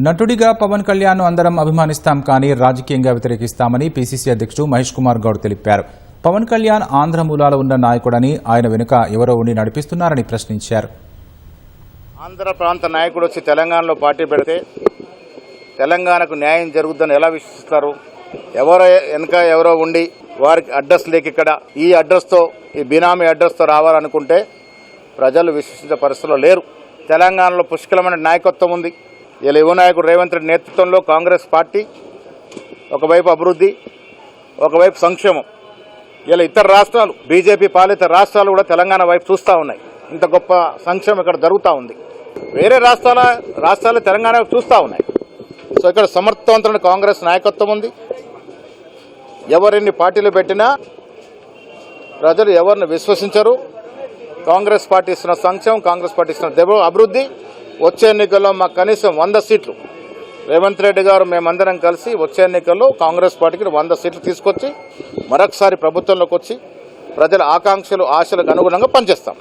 నటుడిగా పవన్ కళ్యాణ్ అందరం అభిమానిస్తాం కానీ రాజకీయంగా వ్యతిరేకిస్తామని పీసీసీ అధ్యక్షుడు మహేష్ కుమార్ గౌడ్ తెలిపారు. పవన్ కళ్యాణ్ ఆంధ్ర మూలాలు ఉన్న నాయకుడని, ఆయన వెనుక ఎవరో ఉండి నడిపిస్తున్నారని ప్రశ్నించారు. ఆంధ్ర ప్రాంత నాయకుడు వచ్చి తెలంగాణలో పార్టీ పెడితే తెలంగాణకు న్యాయం జరుగుద్దని ఎలా విశ్వసిస్తారు? ఎవరో వెనుక ఎవరో ఉండి వారికి అడ్రస్ లేక ఇక్కడ ఈ అడ్రస్తో, ఈ బినామీ అడ్రస్తో రావాలనుకుంటే ప్రజలు విశ్వసించే పరిస్థితుల్లో లేరు. తెలంగాణలో పుష్కలమైన నాయకత్వం ఉంది. ఇలా యువ నాయకుడు రేవంత్ రెడ్డి నేతృత్వంలో కాంగ్రెస్ పార్టీ ఒకవైపు అభివృద్ధి, ఒకవైపు సంక్షేమం. ఇలా ఇతర రాష్ట్రాలు, బీజేపీ పాలిత రాష్ట్రాలు కూడా తెలంగాణ వైపు చూస్తూ ఉన్నాయి. ఇంత గొప్ప సంక్షేమం ఇక్కడ జరుగుతూ ఉంది. వేరే రాష్ట్రాలు తెలంగాణ వైపు చూస్తూ ఉన్నాయి. సో ఇక్కడ సమర్థవంతమైన కాంగ్రెస్ నాయకత్వం ఉంది. ఎవరిన్ని పార్టీలు పెట్టినా ప్రజలు ఎవరిని విశ్వసించరు. కాంగ్రెస్ పార్టీ ఇస్తున్న సంక్షేమం, కాంగ్రెస్ పార్టీ ఇస్తున్న అభివృద్ధి. వచ్చే ఎన్నికల్లో మాకు కనీసం 100 సీట్లు రేవంత్ రెడ్డి గారు మేమందరం కలిసి వచ్చే ఎన్నికల్లో కాంగ్రెస్ పార్టీకి 100 సీట్లు తీసుకొచ్చి మరొకసారి ప్రభుత్వంలోకి వచ్చి ప్రజల ఆకాంక్షలు, ఆశలకు అనుగుణంగా పనిచేస్తాం.